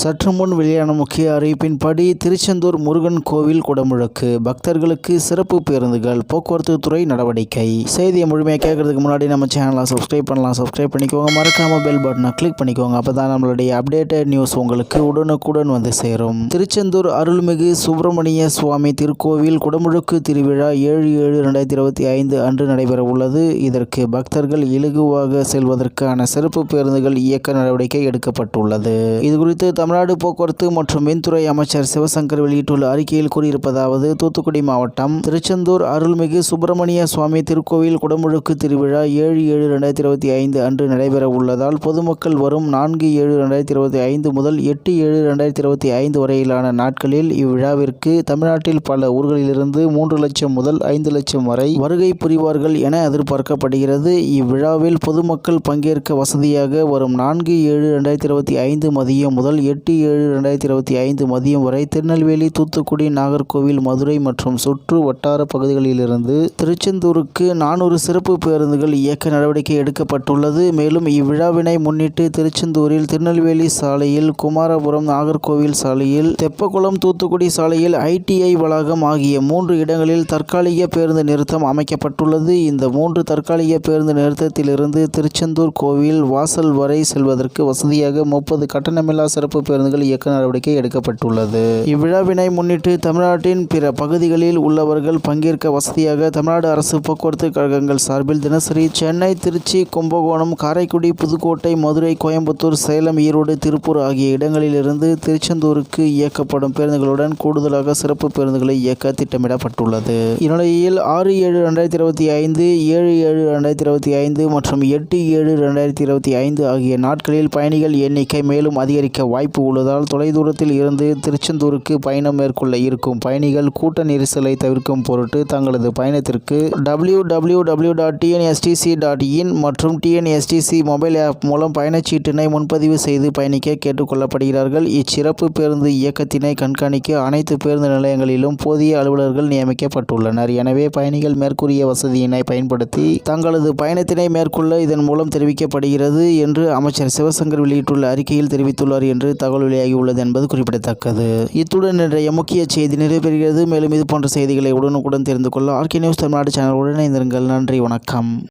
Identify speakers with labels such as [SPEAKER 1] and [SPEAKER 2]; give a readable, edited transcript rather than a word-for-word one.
[SPEAKER 1] சற்று முன் வெளியான முக்கிய அறிவிப்பின்படி திருச்செந்தூர் முருகன் கோவில் குடமுழுக்கு, பக்தர்களுக்கு சிறப்பு பேருந்துகள், போக்குவரத்து துறை நடவடிக்கை. செய்தியை முழுமையாக கேட்கறதுக்கு முன்னாடி நம்ம சேனலை சப்ஸ்கிரைப் பண்ணலாம். சப்ஸ்கிரைப் பண்ணிக்கோங்க. மறக்காம பெல் பட்டனை கிளிக் பண்ணிக்கோங்க. அப்பதான் நம்மளுடைய அப்டேட்டட் நியூஸ் உங்களுக்கு உடனுக்குடன் வந்து சேரும். திருச்செந்தூர் அருள்மிகு சுப்பிரமணிய சுவாமி திருக்கோவில் குடமுழுக்கு திருவிழா 7/7/2025 அன்று நடைபெற உள்ளது. இதற்கு பக்தர்கள் இலகுவாக செல்வதற்கான சிறப்பு பேருந்துகள் இயக்க நடவடிக்கை எடுக்கப்பட்டுள்ளது. இதுகுறித்து தமிழ்நாடு போக்குவரத்து மற்றும் மின்துறை அமைச்சர் சிவசங்கர் வெளியிட்டுள்ள அறிக்கையில் கூறியிருப்பதாவது: தூத்துக்குடி மாவட்டம் திருச்செந்தூர் அருள்மிகு சுப்பிரமணிய சுவாமி திருக்கோவில் குடமுழுக்கு திருவிழா 7/7/2025 அன்று நடைபெற உள்ளதால் பொதுமக்கள் வரும் 4/7/2025 முதல் 8/7/2025 வரையிலான நாட்களில் இவ்விழாவிற்கு தமிழ்நாட்டில் பல ஊர்களிலிருந்து 3 லட்சம் முதல் 5 லட்சம் வரை வருகை புரிவார்கள் என எதிர்பார்க்கப்படுகிறது. இவ்விழாவில் பொதுமக்கள் பங்கேற்க வசதியாக வரும் 4/7/2025 மதியம் முதல் 8/7/2025 மதியம் வரை திருநெல்வேலி, தூத்துக்குடி, நாகர்கோவில், மதுரை மற்றும் சுற்று வட்டார பகுதிகளிலிருந்து திருச்செந்தூருக்கு 400 சிறப்பு பேருந்துகள் இயக்க நடவடிக்கை எடுக்கப்பட்டுள்ளது. மேலும் இவ்விழாவினை முன்னிட்டு திருச்செந்தூரில் திருநெல்வேலி சாலையில், குமாரபுரம், நாகர்கோவில் சாலையில், தெப்பக்குளம், தூத்துக்குடி சாலையில், ITI வளாகம் ஆகிய 3 இடங்களில் தற்காலிக பேருந்து நிறுத்தம் அமைக்கப்பட்டுள்ளது. இந்த 3 தற்காலிக பேருந்து நிறுத்தத்திலிருந்து திருச்செந்தூர் கோவில் வாசல் வரை செல்வதற்கு வசதியாக 30 கட்டணமில்லா சிறப்பு பேருந்துகள் இயக்க நடவடிக்கை எடுக்கப்பட்டுள்ளது. இவ்விழாவினை முன்னிட்டு தமிழ்நாட்டின் பிற பகுதிகளில் உள்ளவர்கள் பங்கேற்க வசதியாக தமிழ்நாடு அரசு போக்குவரத்து கழகங்கள் சார்பில் தினசரி சென்னை, திருச்சி, கும்பகோணம், காரைக்குடி, புதுக்கோட்டை, மதுரை, கோயம்புத்தூர், சேலம், ஈரோடு, திருப்பூர் ஆகிய இடங்களிலிருந்து திருச்செந்தூருக்கு இயக்கப்படும் பேருந்துகளுடன் கூடுதலாக சிறப்பு பேருந்துகளை இயக்க திட்டமிடப்பட்டுள்ளது. இந்நிலையில் 6/7/2025, 7/7/2025 மற்றும் 8/7/2025 ஆகிய நாட்களில் பயணிகள் எண்ணிக்கை மேலும் அதிகரிக்க வாய்ப்பு உள்ளதால் தொலைதூரத்தில் இருந்து திருச்செந்தூருக்கு பயணம் மேற்கொள்ள இருக்கும் பயணிகள் கூட்ட நெரிசலை தவிர்க்கும் பொருட்டு தங்களது பயணத்திற்கு www.tnstc.in மற்றும் TNSTC மொபைல் ஆப் மூலம் பயணச்சீட்டினை முன்பதிவு செய்து பயணிக்க கேட்டுக்கொள்ளப்படுகிறார்கள். இச்சிறப்பு பேருந்து இயக்கத்தினை கண்காணிக்க அனைத்து பேருந்து நிலையங்களிலும் போதிய அலுவலர்கள் நியமிக்கப்பட்டுள்ளனர். எனவே பயணிகள் மேற்கூறிய வசதியினை பயன்படுத்தி தங்களது பயணத்தினை மேற்கொள்ள இதன் மூலம் தெரிவிக்கப்படுகிறது என்று அமைச்சர் சிவசங்கர் வெளியிட்டுள்ள அறிக்கையில் தெரிவித்துள்ளார் என்று தகவல் வெளியாகியுள்ளது என்பது குறிப்பிடத்தக்கது. இத்துடன் இன்றைய முக்கிய செய்தி நிறைவேறுகிறது. மேலும் இது போன்ற செய்திகளை உடனுக்குடன் தெரிந்து கொள்ள RK நியூஸ் தமிழ்நாடு சேனலுடன் இணைந்திருங்கள். நன்றி, வணக்கம்.